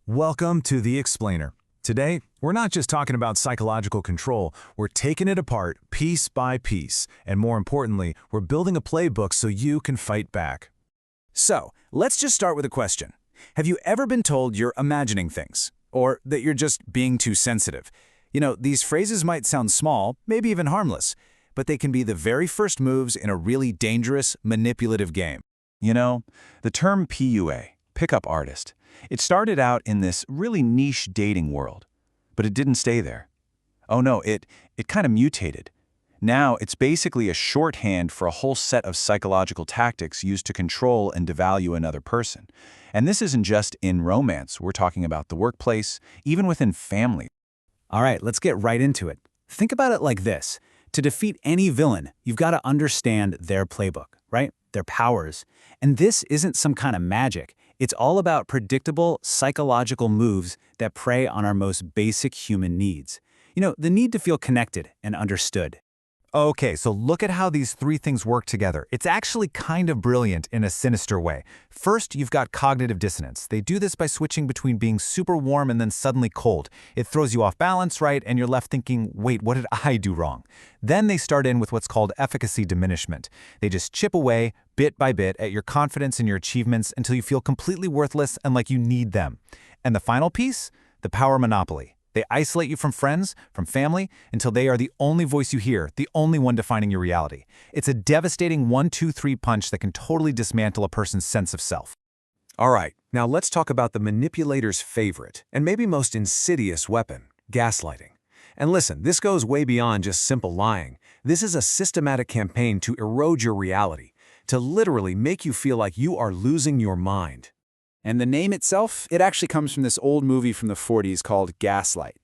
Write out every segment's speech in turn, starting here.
Welcome to The Explainer. Today, we're not just talking about psychological control, we're taking it apart piece by piece, and more importantly, we're building a playbook so you can fight back. So, let's just start with a question. Have you ever been told you're imagining things? Or that you're just being too sensitive? These phrases might sound small, maybe even harmless, but they can be the very first moves in a really dangerous, manipulative game. The term PUA, pickup artist, it started out in this really niche dating world, but it didn't stay there. Oh no, it kind of mutated. Now it's basically a shorthand for a whole set of psychological tactics used to control and devalue another person. And this isn't just in romance, we're talking about the workplace, even within family. All right, let's get right into it. Think about it like this. To defeat any villain, you've got to understand their playbook, right? Their powers. And this isn't some kind of magic. It's all about predictable psychological moves that prey on our most basic human needs. The need to feel connected and understood. Okay, so look at how these three things work together. It's actually kind of brilliant in a sinister way. First, you've got cognitive dissonance. They do this by switching between being super warm and then suddenly cold. It throws you off balance, right? And you're left thinking, wait, what did I do wrong? Then they start in with what's called efficacy diminishment. They just chip away, bit by bit, at your confidence and your achievements until you feel completely worthless and like you need them. And the final piece? The power monopoly. They isolate you from friends, from family, until they are the only voice you hear, the only one defining your reality. It's a devastating 1-2-3 punch that can totally dismantle a person's sense of self. All right, now let's talk about the manipulator's favorite, and maybe most insidious weapon, gaslighting. And listen, this goes way beyond just simple lying. This is a systematic campaign to erode your reality, to literally make you feel like you are losing your mind. And the name itself, it actually comes from this old movie from the 40s called Gaslight.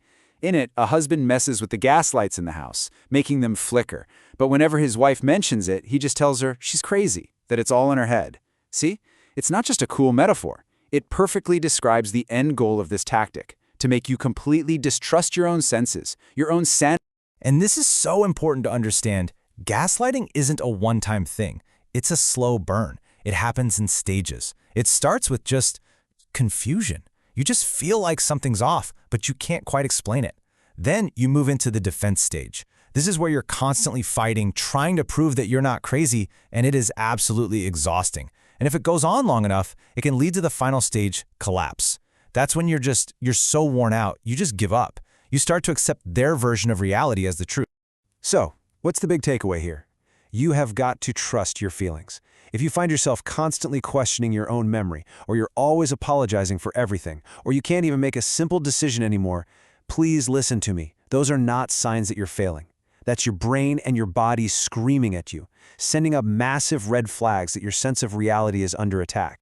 In it, a husband messes with the gas lights in the house, making them flicker. But whenever his wife mentions it, he just tells her she's crazy, that it's all in her head. See? It's not just a cool metaphor. It perfectly describes the end goal of this tactic, to make you completely distrust your own senses, your own sanity. And this is so important to understand. Gaslighting isn't a one-time thing. It's a slow burn. It happens in stages. It starts with just confusion. You just feel like something's off, but you can't quite explain it. Then you move into the defense stage. This is where you're constantly fighting, trying to prove that you're not crazy, and it is absolutely exhausting. And if it goes on long enough, it can lead to the final stage, collapse. That's when you're so worn out, you just give up. You start to accept their version of reality as the truth. So, what's the big takeaway here? You have got to trust your feelings. If you find yourself constantly questioning your own memory, or you're always apologizing for everything, or you can't even make a simple decision anymore, please listen to me. Those are not signs that you're failing. That's your brain and your body screaming at you, sending up massive red flags that your sense of reality is under attack.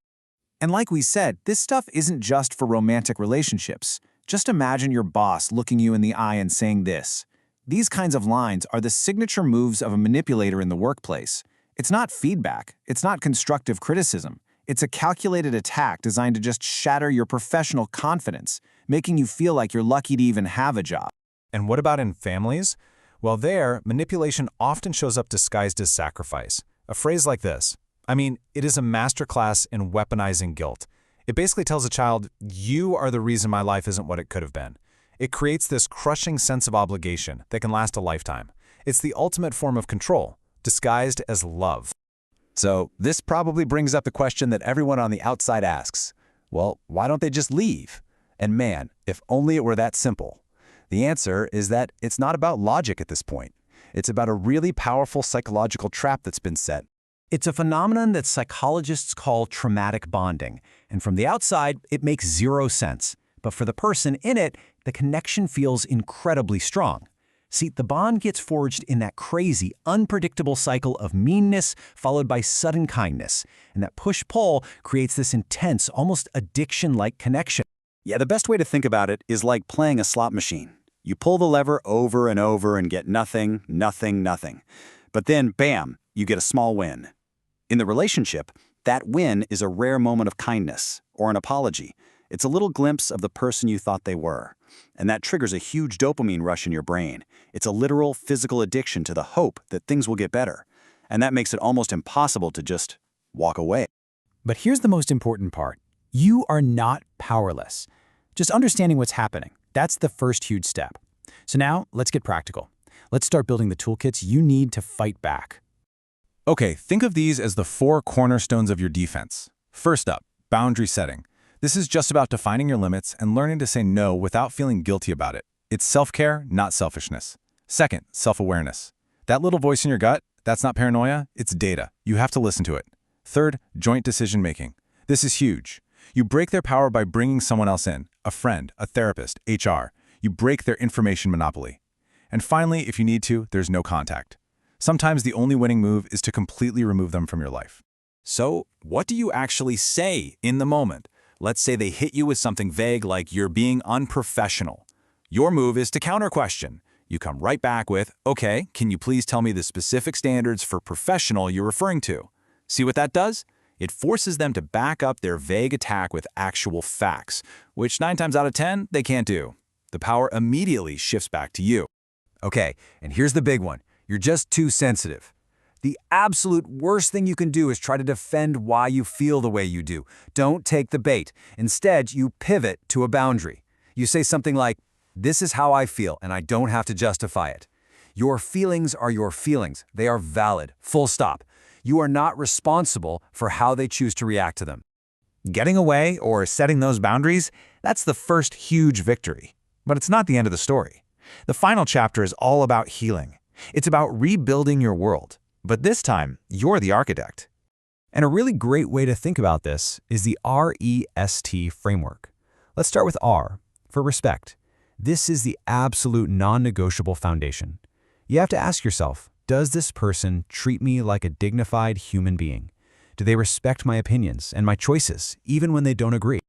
And like we said, this stuff isn't just for romantic relationships. Just imagine your boss looking you in the eye and saying this. These kinds of lines are the signature moves of a manipulator in the workplace. It's not feedback. It's not constructive criticism. It's a calculated attack designed to just shatter your professional confidence, making you feel like you're lucky to even have a job. And what about in families? Well, there, manipulation often shows up disguised as sacrifice. A phrase like this. It is a masterclass in weaponizing guilt. It basically tells a child, you are the reason my life isn't what it could have been. It creates this crushing sense of obligation that can last a lifetime. It's the ultimate form of control, disguised as love. So this probably brings up the question that everyone on the outside asks. Well, why don't they just leave? And man, if only it were that simple. The answer is that it's not about logic at this point. It's about a really powerful psychological trap that's been set. It's a phenomenon that psychologists call traumatic bonding, and from the outside, it makes zero sense. But for the person in it, the connection feels incredibly strong. See, the bond gets forged in that crazy, unpredictable cycle of meanness followed by sudden kindness, and that push-pull creates this intense, almost addiction-like connection. Yeah, the best way to think about it is like playing a slot machine. You pull the lever over and over and get nothing, nothing, nothing. But then, bam, you get a small win. In the relationship, that win is a rare moment of kindness or an apology. It's a little glimpse of the person you thought they were. And that triggers a huge dopamine rush in your brain. It's a literal physical addiction to the hope that things will get better. And that makes it almost impossible to just walk away. But here's the most important part. You are not powerless. Just understanding what's happening. That's the first huge step. So now, let's get practical. Let's start building the toolkits you need to fight back. Okay, think of these as the 4 cornerstones of your defense. First up, boundary setting. This is just about defining your limits and learning to say no without feeling guilty about it. It's self-care, not selfishness. Second, self-awareness. That little voice in your gut, that's not paranoia, it's data. You have to listen to it. Third, joint decision-making. This is huge. You break their power by bringing someone else in, a friend, a therapist, HR. You break their information monopoly. And finally, if you need to, there's no contact. Sometimes the only winning move is to completely remove them from your life. So, what do you actually say in the moment? Let's say they hit you with something vague like you're being unprofessional. Your move is to counter-question. You come right back with, okay, can you please tell me the specific standards for professional you're referring to? See what that does? It forces them to back up their vague attack with actual facts, which 9 times out of 10, they can't do. The power immediately shifts back to you. Okay, and here's the big one. You're just too sensitive. The absolute worst thing you can do is try to defend why you feel the way you do. Don't take the bait. Instead, you pivot to a boundary. You say something like, "This is how I feel, and I don't have to justify it." Your feelings are your feelings. They are valid. Full stop. You are not responsible for how they choose to react to them. Getting away or setting those boundaries, that's the first huge victory. But it's not the end of the story. The final chapter is all about healing. It's about rebuilding your world. But this time, you're the architect. And a really great way to think about this is the REST framework. Let's start with R, for respect. This is the absolute non-negotiable foundation. You have to ask yourself, does this person treat me like a dignified human being? Do they respect my opinions and my choices, even when they don't agree?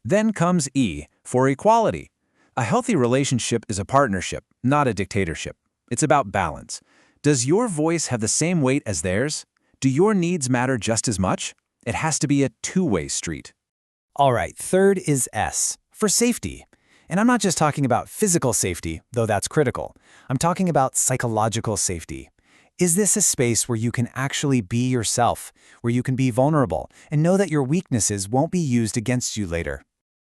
Then comes E, for equality. A healthy relationship is a partnership, not a dictatorship. It's about balance. Does your voice have the same weight as theirs? Do your needs matter just as much? It has to be a two-way street. All right, third is S, for safety. And I'm not just talking about physical safety, though that's critical. I'm talking about psychological safety. Is this a space where you can actually be yourself, where you can be vulnerable, and know that your weaknesses won't be used against you later?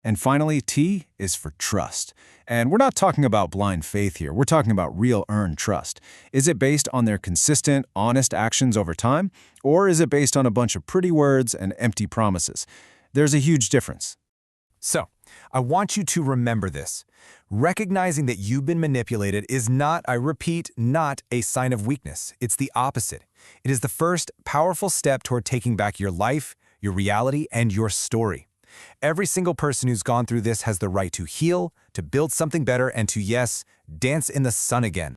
And finally, T is for trust. And we're not talking about blind faith here. We're talking about real earned trust. Is it based on their consistent, honest actions over time? Or is it based on a bunch of pretty words and empty promises? There's a huge difference. So, I want you to remember this. Recognizing that you've been manipulated is not, I repeat, not a sign of weakness. It's the opposite. It is the first powerful step toward taking back your life, your reality, and your story. Every single person who's gone through this has the right to heal, to build something better, and to, yes, dance in the sun again.